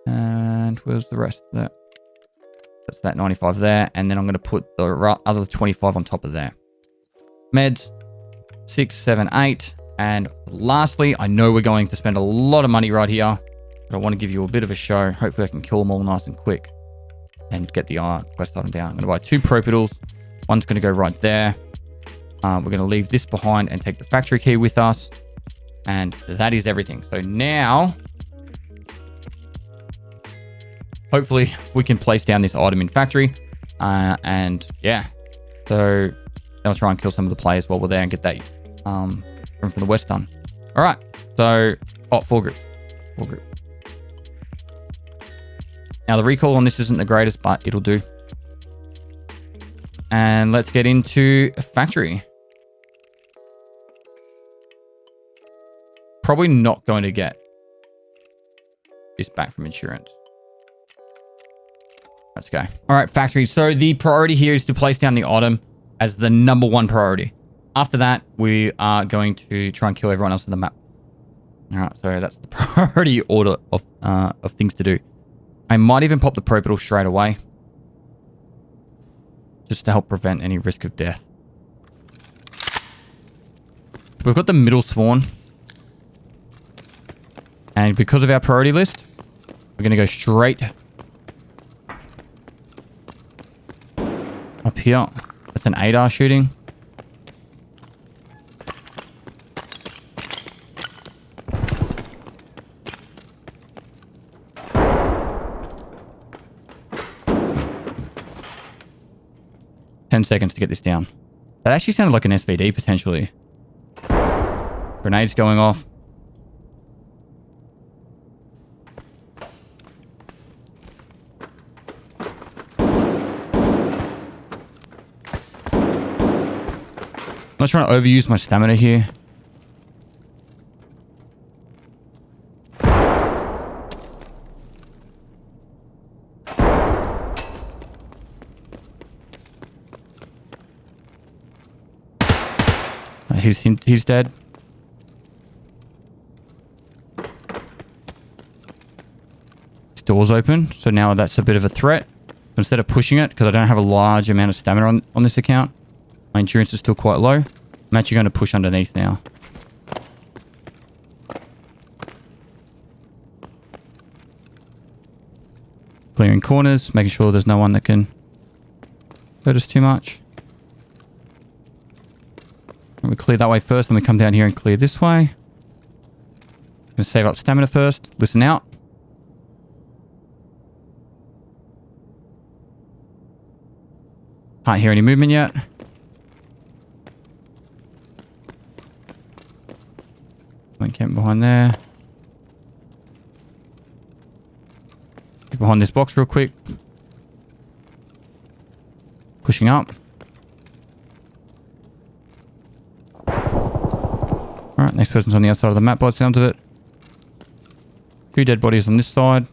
And where's the rest of that? That's that 95 there. And then I'm going to put the other 25 on top of there. Meds, 6, 7, 8. And lastly, I know we're going to spend a lot of money right here, but I want to give you a bit of a show. Hopefully I can kill them all nice and quick and get the quest item down. I'm going to buy 2 Pro Piddles. One's going to go right there. We're going to leave this behind and take the factory key with us. And that is everything. So now, hopefully we can place down this item in factory. And yeah, so I'll try and kill some of the players while we're there and get that from the west done. All right. So, full group. Full group. Now the recoil on this isn't the greatest, but it'll do. And let's get into factory. Probably not going to get this back from insurance. Let's go. All right, factory. So the priority here is to place down the item as the #1 priority. After that, we are going to try and kill everyone else on the map. All right, so that's the priority order of things to do. I might even pop the Pro Pedal straight away, just to help prevent any risk of death. We've got the middle spawn. And because of our priority list, we're going to go straight up here. That's an ADAR shooting. Seconds to get this down. That actually sounded like an SVD potentially. Grenades going off. I'm not trying to overuse my stamina here. He's dead. This door's open, so now that's a bit of a threat. Instead of pushing it, because I don't have a large amount of stamina on this account, my endurance is still quite low. I'm actually going to push underneath now. Clearing corners, making sure there's no one that can hurt us too much. We clear that way first, then we come down here and clear this way. Gonna save up stamina first. Listen out. Can't hear any movement yet. One camp behind there. Get behind this box real quick. Pushing up. Alright, next person's on the outside of the map by the sounds of it. 2 dead bodies on this side.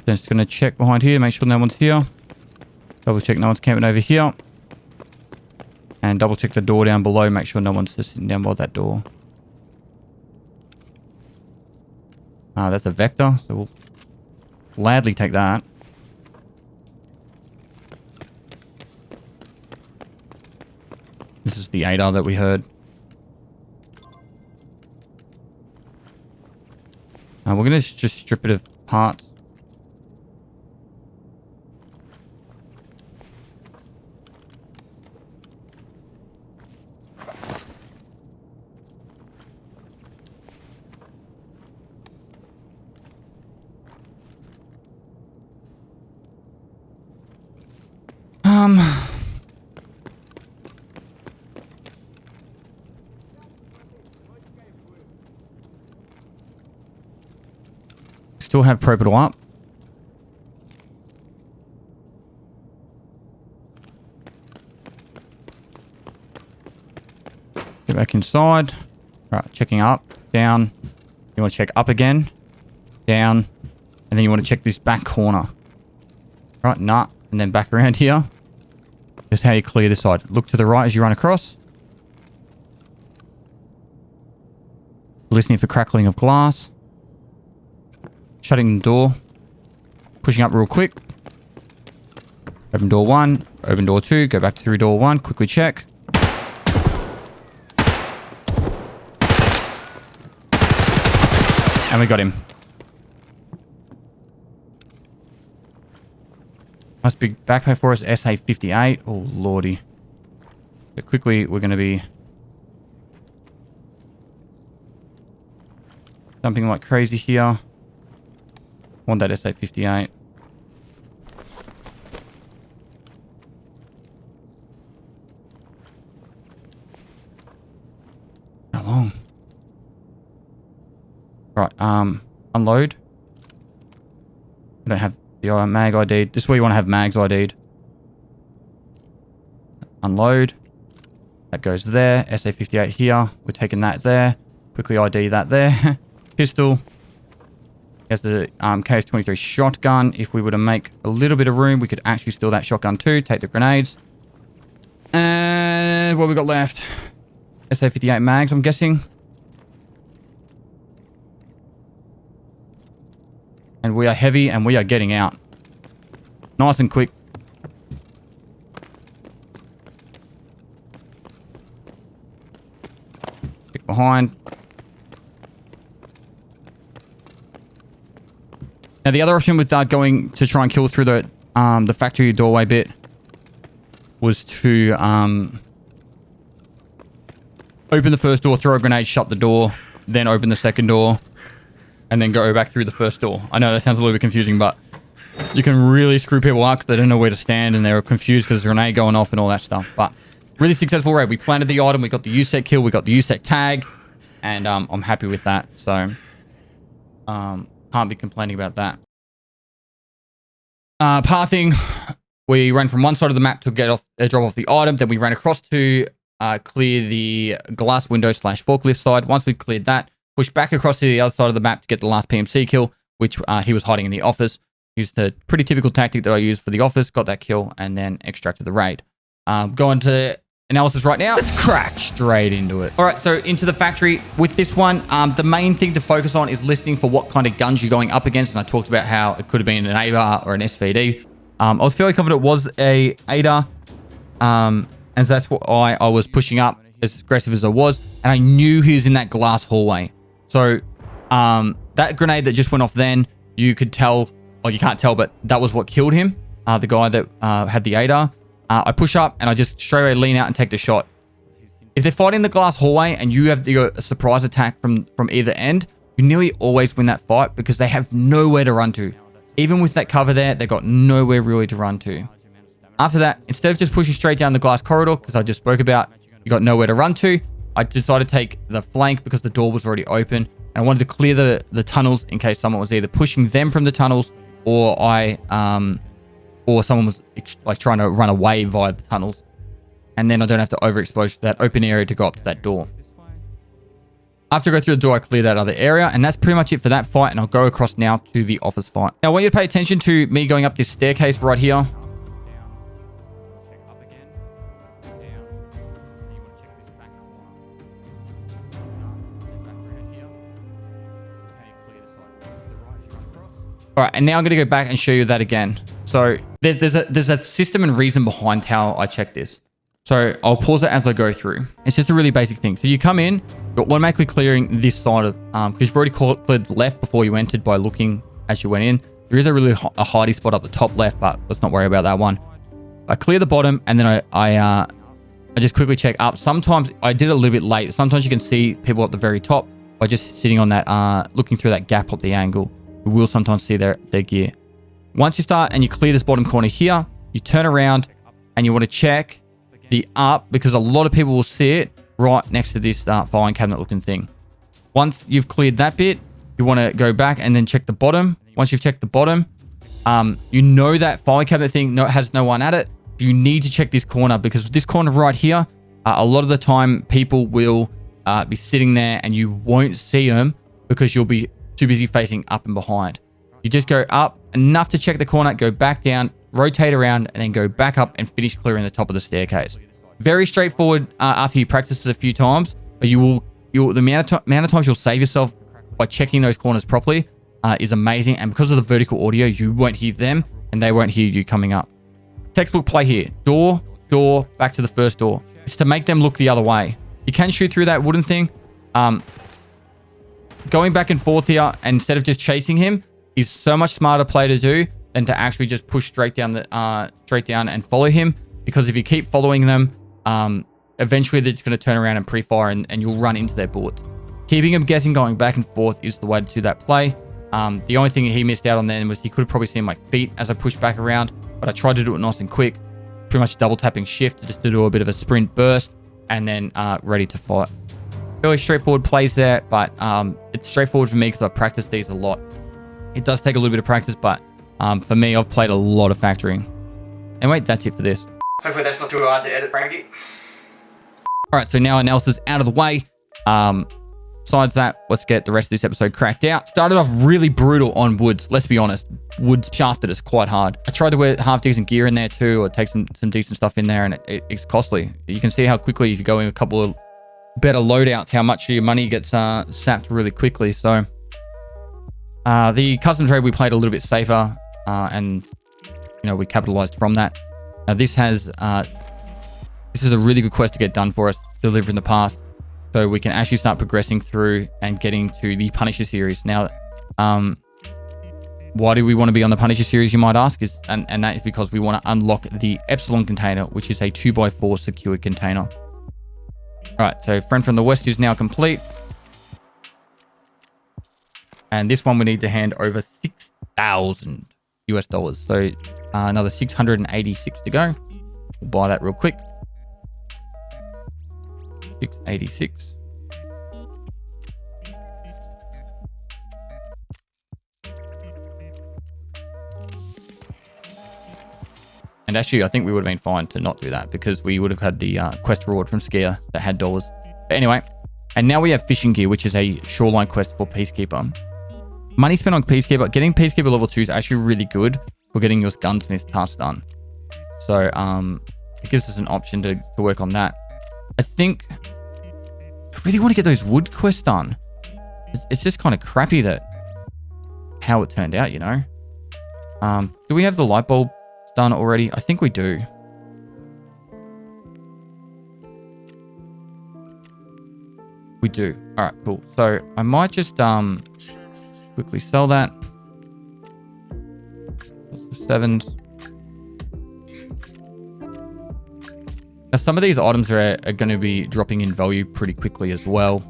Then just going to check behind here, make sure no one's here. Double check no one's camping over here. And double check the door down below, make sure no one's just sitting down by that door. That's a vector, so we'll gladly take that. This is the ADAR that we heard. We're going to just strip it of parts. Still have Pro Pedal up. Back inside. All right, checking up, down. You want to check up again, down, and then you want to check this back corner. Right, nah, and then back around here. Just how you clear this side. Look to the right as you run across. Listening for crackling of glass. Shutting the door. Pushing up real quick. Open door 1, open door 2, go back through door 1, quickly check. And we got him. Must be backpack for us, SA-58. Oh, lordy. So quickly, we're going to be jumping like crazy here. Want that SA-58. How long? Right, unload. We don't have the mag ID. This is where you want to have mags ID'd. Unload. That goes there. SA-58 here. We're taking that there. Quickly ID that there. Pistol. Here's the KS-23 shotgun. If we were to make a little bit of room, we could actually steal that shotgun too. Take the grenades. And what we got left? SA-58 mags, I'm guessing. And we are heavy and we are getting out. Nice and quick. Pick behind. Now the other option with going to try and kill through the factory doorway bit was to open the first door, throw a grenade, shut the door, then open the second door, and then go back through the first door. I know that sounds a little bit confusing, but you can really screw people up because they don't know where to stand and they're confused because there's a grenade going off and all that stuff. But really successful raid. We planted the item, we got the USEC kill, we got the USEC tag, and I'm happy with that. So can't be complaining about that. Pathing, we ran from one side of the map to get off, drop off the item. Then we ran across to clear the glass window / forklift side. Once we cleared that, pushed back across to the other side of the map to get the last PMC kill, which he was hiding in the office. Used the pretty typical tactic that I used for the office, got that kill, and then extracted the raid. Going to analysis right now. Let's crack straight into it. All right, so into the factory. With this one, the main thing to focus on is listening for what kind of guns you're going up against. And I talked about how it could have been an ADA or an SVD. I was fairly confident it was a ADA. And so that's why I was pushing up as aggressive as I was. And I knew he was in that glass hallway. So that grenade that just went off then, you could tell, well, you can't tell, but that was what killed him. The guy that had the ADA. I push up and I just straight away lean out and take the shot. If they're fighting the glass hallway and you have your surprise attack from either end, you nearly always win that fight because they have nowhere to run to. Even with that cover there, they got nowhere really to run to. After that, instead of just pushing straight down the glass corridor, because I just spoke about, you got nowhere to run to, I decided to take the flank because the door was already open. And I wanted to clear the tunnels in case someone was either pushing them from the tunnels or or someone was like trying to run away via the tunnels. And then I don't have to overexpose that open area to go up to that door. After I go through the door, I clear that other area. And that's pretty much it for that fight. And I'll go across now to the office fight. Now, I want you to pay attention to me going up this staircase right here. All right, and now I'm going to go back and show you that again. So there's a system and reason behind how I check this. So I'll pause it as I go through. It's just a really basic thing. So you come in, you're automatically clearing this side of, because you've already cleared the left before you entered by looking as you went in. There is a really a hidey spot up the top left, but let's not worry about that one. I clear the bottom and then I just quickly check up. Sometimes I did it a little bit late. Sometimes you can see people at the very top by just sitting on that, looking through that gap at the angle. You will sometimes see their gear. Once you start and you clear this bottom corner here, you turn around and you want to check the up because a lot of people will see it right next to this filing cabinet looking thing. Once you've cleared that bit, you want to go back and then check the bottom. Once you've checked the bottom, you know that filing cabinet thing has no one at it. You need to check this corner because this corner right here, A lot of the time, people will be sitting there and you won't see them because you'll be too busy facing up and behind. You just go up enough to check the corner, go back down, rotate around, and then go back up and finish clearing the top of the staircase. Very straightforward after you practice it a few times, but the amount of times you'll save yourself by checking those corners properly is amazing. And because of the vertical audio, you won't hear them and they won't hear you coming up. Textbook play here. Door, back to the first door. It's to make them look the other way. You can shoot through that wooden thing. Going back and forth here, instead of just chasing him, is so much smarter play to do than to actually just push straight down and follow him. Because if you keep following them, eventually they're just going to turn around and pre-fire and you'll run into their bullets. Keeping him guessing, going back and forth is the way to do that play. The only thing he missed out on then was he could have probably seen my feet as I pushed back around, but I tried to do it nice and quick, pretty much double tapping shift just to do a bit of a sprint burst and then ready to fight. Fairly straightforward plays there, but it's straightforward for me because I've practiced these a lot. It does take a little bit of practice, but for me, I've played a lot of factoring. Anyway, that's it for this. Hopefully that's not too hard to edit, Frankie. All right, so now analysis out of the way. Besides that, let's get the rest of this episode cracked out. Started off really brutal on woods. Let's be honest, woods shafted us quite hard. I tried to wear half decent gear in there too, or take some decent stuff in there, and it's costly. You can see how quickly, if you go in a couple of better loadouts, how much of your money gets sapped really quickly. So the custom trade, we played a little bit safer, and we capitalized from that. Now this is a really good quest to get done for us, delivered in the past. So we can actually start progressing through and getting to the Punisher series. Now, why do we want to be on the Punisher series, you might ask? And that is because we want to unlock the Epsilon container, which is a 2x4 secure container. All right, so Friend from the West is now complete. And this one we need to hand over $6,000 US. So another 686 to go. We'll buy that real quick. 686. And actually, I think we would have been fine to not do that because we would have had the quest reward from Skier that had dollars. But anyway, and now we have fishing gear, which is a shoreline quest for Peacekeeper. Money spent on Peacekeeper. Getting Peacekeeper level 2 is actually really good for getting your gunsmith task done. So it gives us an option to work on that. I think I really want to get those wood quests done. It's just kind of crappy that how it turned out, Do we have the light bulb done already? I think we do. We do. All right, cool. So I might just quickly sell that. Sevens. Now, some of these items are going to be dropping in value pretty quickly as well.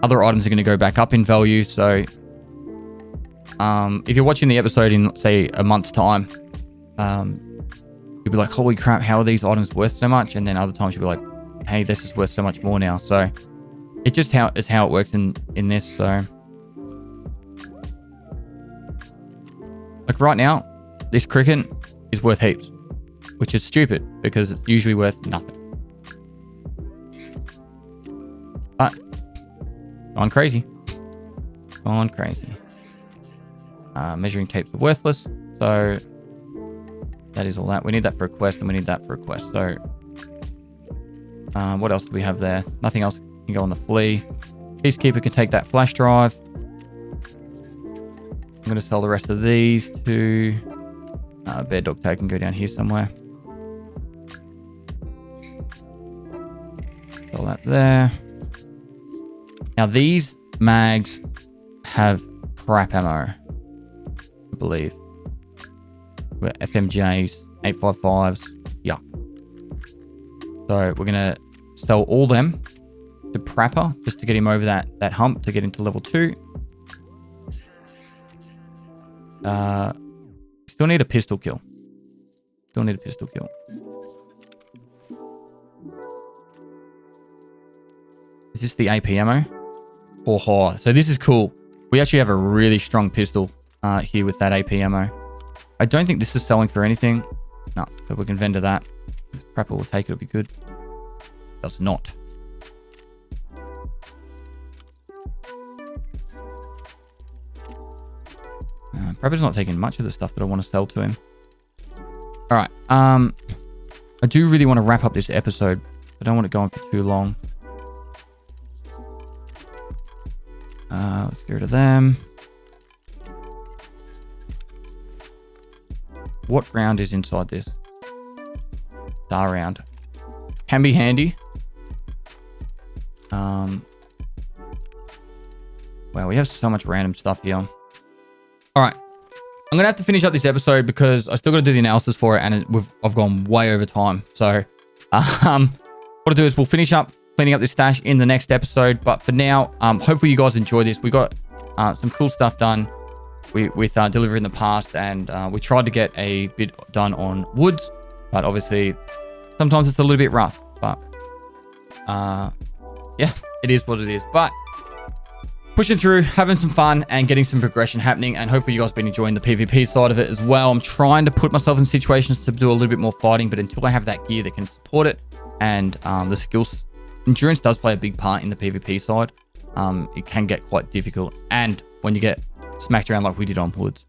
Other items are going to go back up in value. So if you're watching the episode in, say, a month's time, you'll be like, holy crap, how are these items worth so much? And then other times you'll be like, hey, this is worth so much more now. So it's just how it works in this. So like right now, this cricket is worth heaps, which is stupid because it's usually worth nothing. But gone crazy. Measuring tapes are worthless. So that is all that. We need that for a quest and we need that for a quest. So what else do we have there? Nothing else can go on the flea. Peacekeeper can take that flash drive. I'm going to sell the rest of these to Bear Dog Tag can go down here somewhere. Sell that there. Now these mags have crap ammo, I believe. We're FMJs, 855s, yuck. So we're gonna sell all them to Prapper just to get him over that hump to get into level 2. Still need a pistol kill. Is this the AP ammo? Oh, so this is cool. We actually have a really strong pistol here with that AP ammo. I don't think this is selling for anything. No, but we can vendor that. If Prapper will take it, it'll be good. does not. Prepper's not taking much of the stuff that I want to sell to him. All right. I do really want to wrap up this episode. I don't want it going for too long. Let's get rid of them. What round is inside this? Star round. Can be handy. Wow, we have so much random stuff here. All right. I'm going to have to finish up this episode because I still got to do the analysis for it, and I've gone way over time. So what I'll do is we'll finish up cleaning up this stash in the next episode. But for now, hopefully you guys enjoy this. We got some cool stuff done with delivery in the past, and we tried to get a bit done on woods, but obviously sometimes it's a little bit rough. But yeah, it is what it is. But pushing through, having some fun, and getting some progression happening, and hopefully you guys have been enjoying the PvP side of it as well. I'm trying to put myself in situations to do a little bit more fighting, but until I have that gear that can support it, and the skills, endurance does play a big part in the PvP side. It can get quite difficult, and when you get smacked around like we did on woods.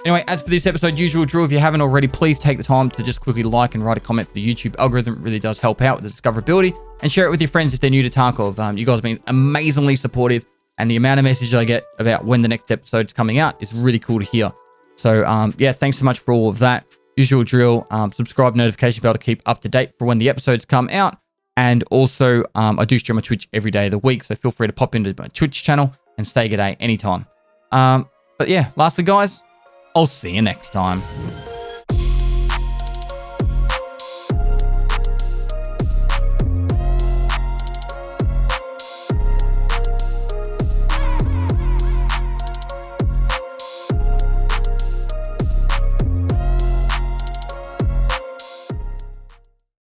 Anyway, as for this episode, usual drill, if you haven't already, please take the time to just quickly like and write a comment for the YouTube algorithm. It really does help out with the discoverability, and share it with your friends if they're new to Tarkov. You guys have been amazingly supportive, and the amount of messages I get about when the next episode's coming out is really cool to hear. So yeah, thanks so much for all of that. Usual drill, subscribe, notification bell to keep up to date for when the episodes come out. And also, I do stream on Twitch every day of the week, so feel free to pop into my Twitch channel and say good day anytime. But yeah, lastly guys, I'll see you next time.